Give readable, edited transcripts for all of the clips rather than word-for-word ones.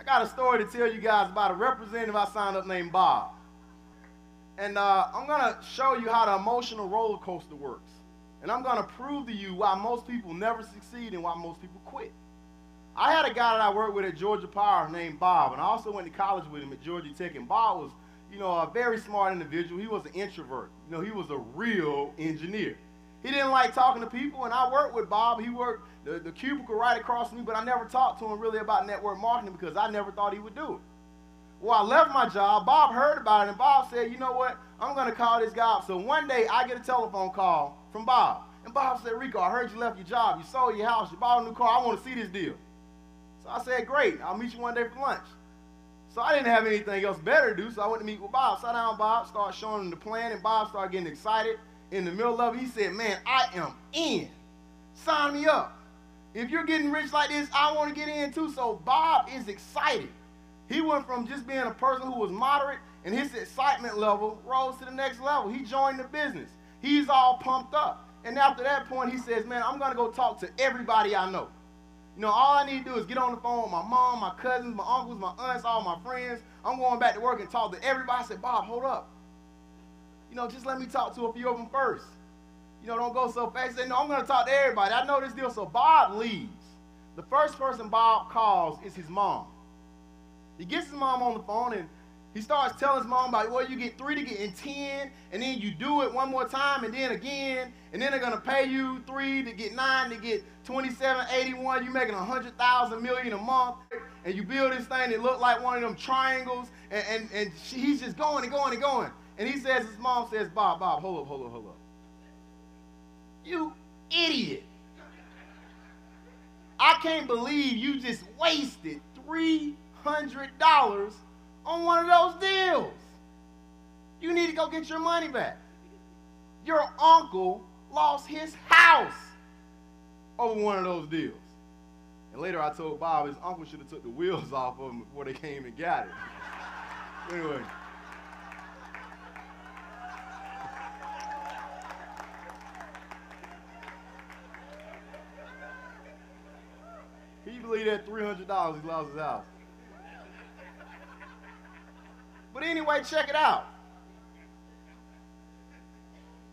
I got a story to tell you guys about a representative I signed up named Bob. And I'm going to show you how the emotional roller coaster works. And I'm going to prove to you why most people never succeed and why most people quit. I had a guy that I worked with at Georgia Power named Bob, and I also went to college with him at Georgia Tech. And Bob was, a very smart individual. He was an introvert. He was a real engineer. He didn't like talking to people, and I worked with Bob. He worked the cubicle right across from me, but I never talked to him really about network marketing because I never thought he would do it. Well, I left my job. Bob heard about it, and Bob said, you know what? I'm going to call this guy up. So one day, I get a telephone call from Bob. And Bob said, Reco, I heard you left your job. You sold your house. You bought a new car. I want to see this deal. So I said, great. I'll meet you one day for lunch. So I didn't have anything else better to do, so I went to meet with Bob. Sat down with Bob, started showing him the plan, and Bob started getting excited. In the middle of it, he said, man, I am in. Sign me up. If you're getting rich like this, I want to get in too. So Bob is excited. He went from just being a person who was moderate, and his excitement level rose to the next level. He joined the business. He's all pumped up. And after that point, he says, man, I'm going to go talk to everybody I know. All I need to do is get on the phone with my mom, my cousins, my uncles, my aunts, all my friends. I'm going back to work and talk to everybody. I said, Bob, hold up. Just let me talk to a few of them first. Don't go so fast. He said, no, I'm going to talk to everybody. I know this deal. So Bob leaves. The first person Bob calls is his mom. He gets his mom on the phone, and he starts telling his mom about, well, you get 3 to get in 10, and then you do it one more time, and then again, and then they're going to pay you 3 to get 9 to get 2781. You're making $100,000 million a month, and you build this thing that look like one of them triangles, and he's just going and going and going. And he says, his mom says, Bob, hold up. You idiot. I can't believe you just wasted $300 on one of those deals. You need to go get your money back. Your uncle lost his house over one of those deals. And later I told Bob his uncle should have took the wheels off of him before they came and got it. Anyway. Can you believe that $300 he lost his house? But anyway, check it out.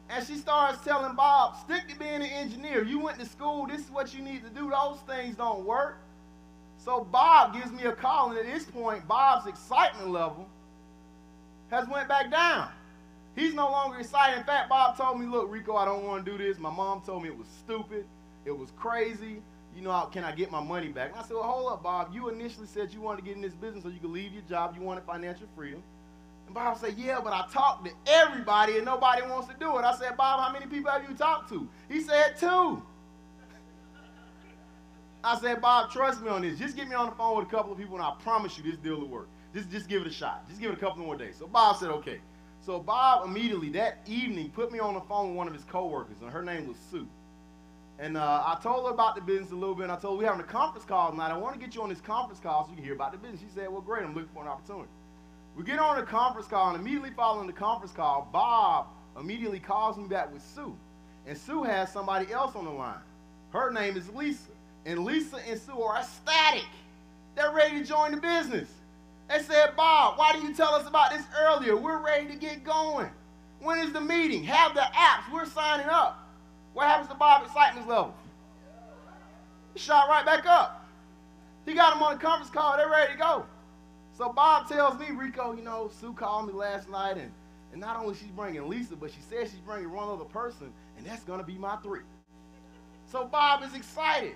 And she starts telling Bob, stick to being an engineer. You went to school. This is what you need to do. Those things don't work. So Bob gives me a call, and at this point, Bob's excitement level has went back down. He's no longer excited. In fact, Bob told me, look, Reco, I don't want to do this. My mom told me it was stupid. It was crazy. Can I get my money back? And I said, well, hold up, Bob. You initially said you wanted to get in this business so you could leave your job. You wanted financial freedom. And Bob said, yeah, but I talked to everybody and nobody wants to do it. I said, Bob, how many people have you talked to? He said 2. I said, Bob, trust me on this. Just get me on the phone with a couple of people and I promise you this deal will work. Just give it a shot. Just give it a couple more days. So Bob said, okay. So Bob immediately that evening put me on the phone with one of his coworkers, and her name was Sue. And I told her about the business a little bit, and I told her we're having a conference call tonight. I want to get you on this conference call so you can hear about the business. She said, well, great, I'm looking for an opportunity. We get on the conference call, and immediately following the conference call, Bob immediately calls me back with Sue. And Sue has somebody else on the line. Her name is Lisa. And Lisa and Sue are ecstatic. They're ready to join the business. They said, Bob, why didn't you tell us about this earlier? We're ready to get going. When is the meeting? Have the apps. We're signing up. What happens to Bob's excitement level? He shot right back up. He got him on the conference call. They're ready to go. So Bob tells me, Reco, Sue called me last night, and not only she's bringing Lisa, but she says she's bringing one other person, and that's going to be my 3. So Bob is excited.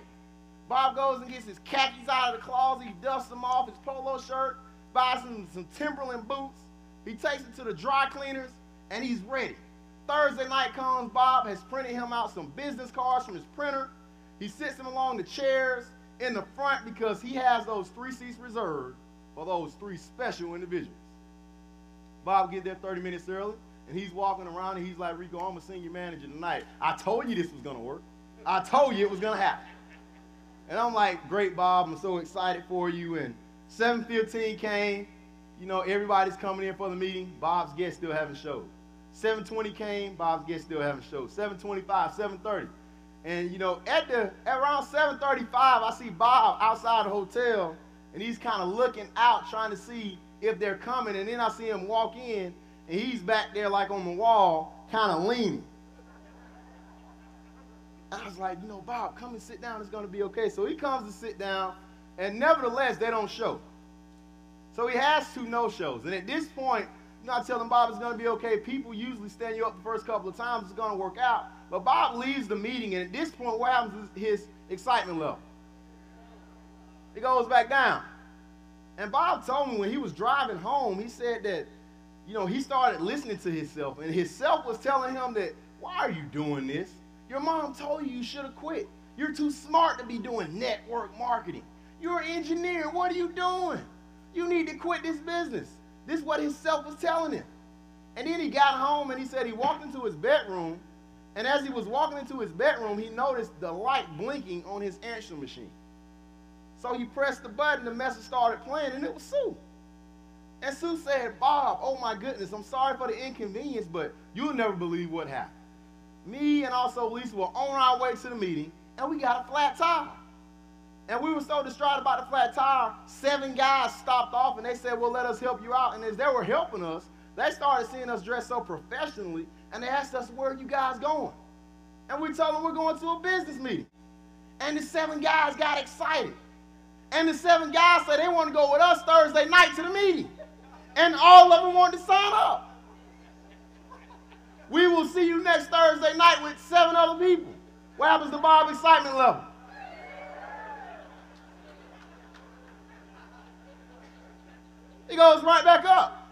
Bob goes and gets his khakis out of the closet. He dusts them off, his polo shirt, buys some Timberland boots. He takes it to the dry cleaners, and he's ready. Thursday night comes, Bob has printed him out some business cards from his printer. He sits them along the chairs in the front because he has those 3 seats reserved for those 3 special individuals. Bob get there 30 minutes early, and he's walking around, and he's like, Reco, I'm a senior manager tonight. I told you this was going to work. I told you it was going to happen. And I'm like, great, Bob, I'm so excited for you. And 7:15 came. Everybody's coming in for the meeting. Bob's guests still haven't showed. 7:20 came, Bob's guests still haven't showed. 7:25, 7:30. And, at around 7:35, I see Bob outside the hotel, and he's kind of looking out trying to see if they're coming, and then I see him walk in, and he's back there like on the wall, kind of leaning. I was like, Bob, come and sit down. It's going to be okay. So he comes to sit down, and nevertheless, they don't show. So he has 2 no-shows. And at this point, I tell him, Bob, it's going to be okay. People usually stand you up the first couple of times. It's going to work out. But Bob leaves the meeting, and at this point, what happens is his excitement level. It goes back down. And Bob told me when he was driving home, he said that, he started listening to himself, and his self was telling him that, why are you doing this? Your mom told you should have quit. You're too smart to be doing network marketing. You're an engineer. What are you doing? You need to quit this business. This is what his self was telling him. And then he got home, and he said he walked into his bedroom, and as he was walking into his bedroom, he noticed the light blinking on his answering machine. So he pressed the button, the message started playing, and it was Sue. And Sue said, Bob, oh my goodness, I'm sorry for the inconvenience, but you'll never believe what happened. Me and also Lisa were on our way to the meeting, and we got a flat tire. And we were so distraught about the flat tire, 7 guys stopped off, and they said, well, let us help you out. And as they were helping us, they started seeing us dressed so professionally, and they asked us, where are you guys going? And we told them we're going to a business meeting. And the 7 guys got excited. And the 7 guys said they want to go with us Thursday night to the meeting. And all of them wanted to sign up. We will see you next Thursday night with 7 other people. What happens to Bob's excitement level? He goes right back up.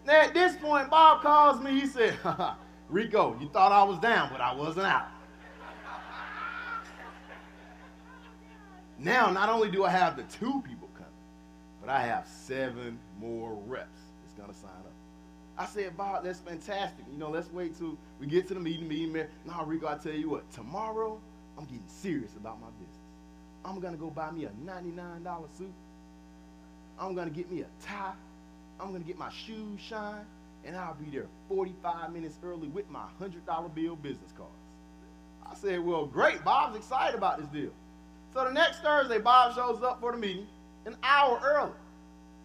Now at this point, Bob calls me. He said, Reco, you thought I was down, but I wasn't out. Now, not only do I have the 2 people coming, but I have 7 more reps that's going to sign up. I said, Bob, that's fantastic. Let's wait till we get to the meeting. Now, Reco, I tell you what, tomorrow, I'm getting serious about my business. I'm going to go buy me a $99 suit. I'm going to get me a tie. I'm going to get my shoes shined, and I'll be there 45 minutes early with my $100 bill business cards. I said, well, great. Bob's excited about this deal. So the next Thursday, Bob shows up for the meeting an hour early.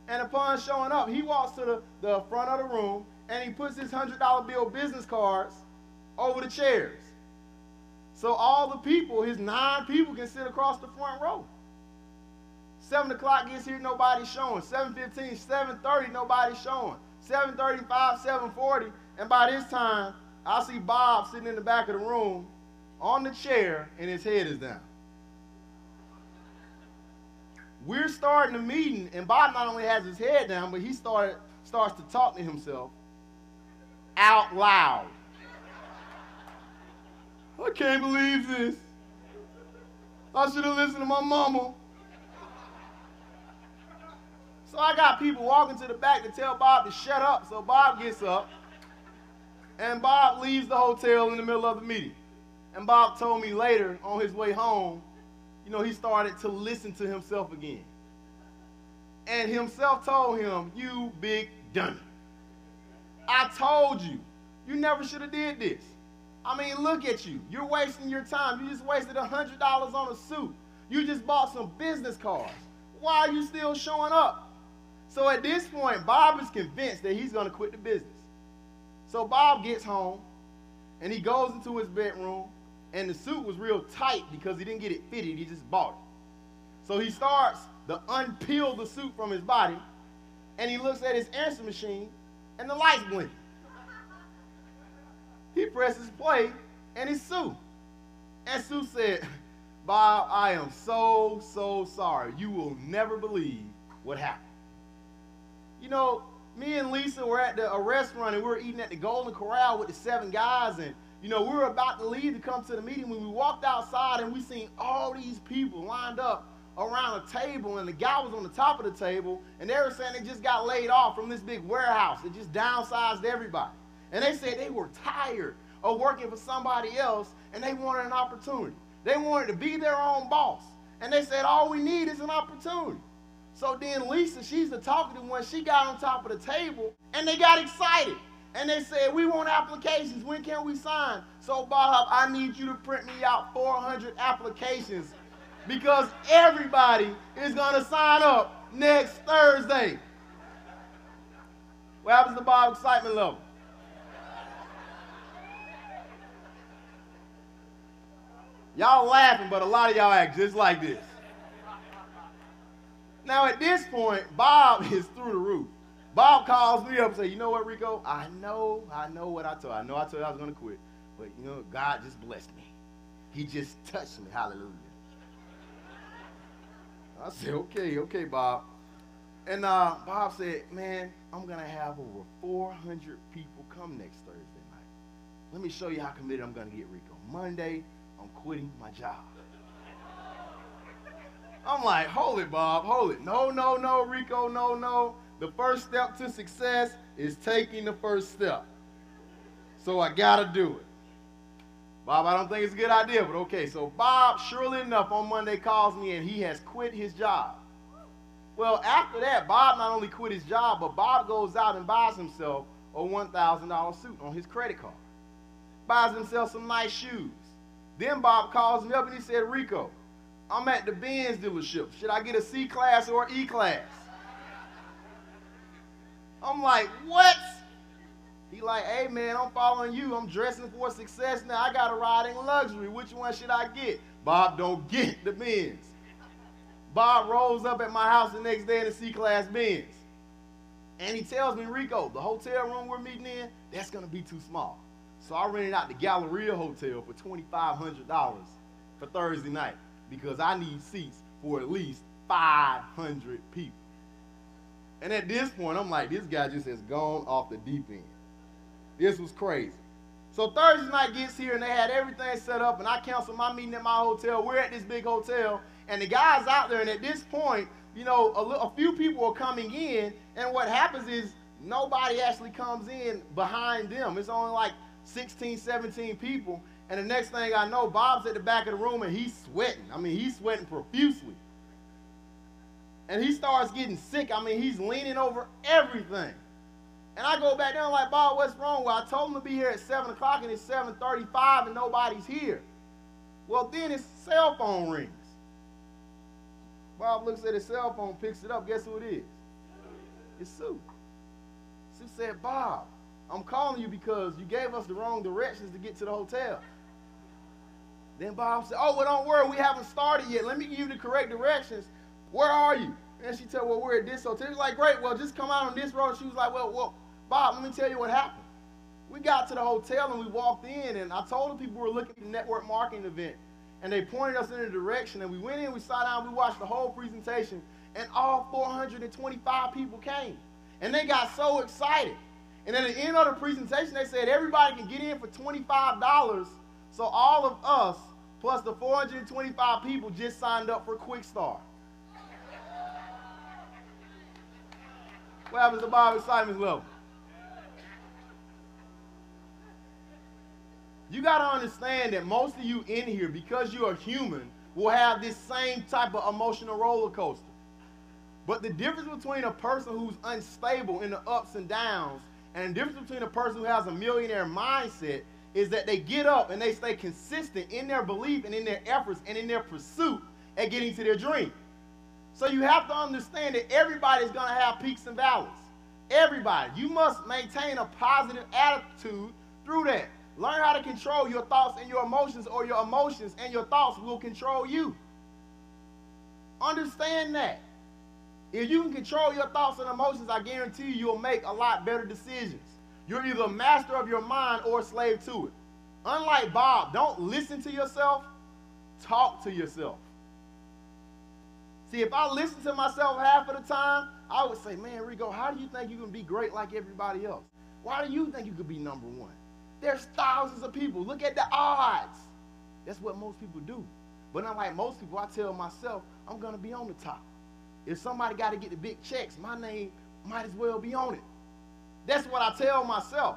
And upon showing up, he walks to the front of the room, and he puts his $100 bill business cards over the chairs. So all the people, his 9 people, can sit across the front row. 7 o'clock gets here, nobody's showing. 7:15, 7:30, nobody's showing. 7:35, 7:40, and by this time, I see Bob sitting in the back of the room on the chair, and his head is down. We're starting the meeting, and Bob not only has his head down, but he starts to talk to himself out loud. I can't believe this. I should have listened to my mama. So I got people walking to the back to tell Bob to shut up. So Bob gets up, and Bob leaves the hotel in the middle of the meeting. And Bob told me later on his way home, he started to listen to himself again. And himself told him, you big dummy. I told you, you never should have did this. I mean, look at you. You're wasting your time. You just wasted $100 on a suit. You just bought some business cards. Why are you still showing up? So at this point, Bob is convinced that he's going to quit the business. So Bob gets home, and he goes into his bedroom, and the suit was real tight because he didn't get it fitted. He just bought it. So he starts to unpeel the suit from his body, and he looks at his answer machine, and the light's blinking. He presses play, and it's Sue. And Sue said, Bob, I am so sorry. You will never believe what happened. Me and Lisa were at a restaurant, and we were eating at the Golden Corral with the 7 guys, and we were about to leave to come to the meeting when we walked outside, and we seen all these people lined up around a table, and the guy was on the top of the table, and they were saying they just got laid off from this big warehouse. It just downsized everybody. And they said they were tired of working for somebody else, and they wanted an opportunity. They wanted to be their own boss. And they said, all we need is an opportunity. So then Lisa, she's the talkative one, she got on top of the table, and they got excited. And they said, we want applications. When can we sign? So, Bob, I need you to print me out 400 applications because everybody is going to sign up next Thursday. What happens to Bob's excitement level? Y'all laughing, but a lot of y'all act just like this. Now at this point, Bob is through the roof. Bob calls me up and says, you know what, Reco? I know what I told you. I know I told you I was going to quit. But you know, God just blessed me. He just touched me. Hallelujah. I said, okay, Bob. And Bob said, man, I'm going to have over 400 people come next Thursday night. Let me show you how committed I'm going to get, Reco. Monday, I'm quitting my job. I'm like, hold it, Bob, hold it. No, Reco, no. The first step to success is taking the first step. So I got to do it. Bob, I don't think it's a good idea, but okay. So Bob, surely enough, on Monday calls me and he has quit his job. Well, after that, Bob not only quit his job, but Bob goes out and buys himself a $1,000 suit on his credit card. Buys himself some nice shoes. Then Bob calls me up and he said, Reco, I'm at the Benz dealership. Should I get a C-Class or E-Class? I'm like, what? He like, hey, man, I'm following you. I'm dressing for success now. I got to ride in luxury. Which one should I get? Bob, don't get the Benz. Bob rolls up at my house the next day in a C-Class Benz. And he tells me, Reco, the hotel room we're meeting in, that's going to be too small. So I rented out the Galleria Hotel for $2,500 for Thursday night because I need seats for at least 500 people. And at this point, I'm like, this guy just has gone off the deep end. This was crazy. So Thursday night gets here, and they had everything set up, and I canceled my meeting at my hotel. We're at this big hotel, and the guy's out there, and at this point, you know, a few people are coming in, and what happens is nobody actually comes in behind them. It's only like 16, 17 people, and the next thing I know, Bob's at the back of the room, and he's sweating. I mean, he's sweating profusely. And he starts getting sick. I mean, he's leaning over everything. And I go back there and I'm like, Bob, what's wrong? Well, I told him to be here at 7 o'clock, and it's 7:35, and nobody's here. Well, then his cell phone rings. Bob looks at his cell phone, picks it up. Guess who it is? It's Sue. Sue said, Bob, I'm calling you because you gave us the wrong directions to get to the hotel. Then Bob said, oh, well, don't worry. We haven't started yet. Let me give you the correct directions. Where are you? And she said, well, we're at this hotel. He was like, great. Well, just come out on this road. She was like, well, Bob, let me tell you what happened. We got to the hotel and we walked in, and I told the people we were looking at the network marketing event, and they pointed us in a direction, and we went in, we sat down, we watched the whole presentation, and all 425 people came. And they got so excited. And at the end of the presentation, they said everybody can get in for $25. So all of us, plus the 425 people, just signed up for Quick Start. What happens to Bob's excitement level? You got to understand that most of you in here, because you are human, will have this same type of emotional roller coaster. But the difference between a person who's unstable in the ups and downs and the difference between a person who has a millionaire mindset is that they get up and they stay consistent in their belief and in their efforts and in their pursuit at getting to their dream. So you have to understand that everybody's going to have peaks and valleys. Everybody. You must maintain a positive attitude through that. Learn how to control your thoughts and your emotions, or your emotions and your thoughts will control you. Understand that. If you can control your thoughts and emotions, I guarantee you, you'll make a lot better decisions. You're either a master of your mind or a slave to it. Unlike Bob, don't listen to yourself, talk to yourself. See, if I listen to myself half of the time, I would say, man, Reco, how do you think you can be great like everybody else? Why do you think you could be number one? There's thousands of people. Look at the odds. That's what most people do. But unlike most people, I tell myself, I'm going to be on the top. If somebody got to get the big checks, my name might as well be on it. That's what I tell myself.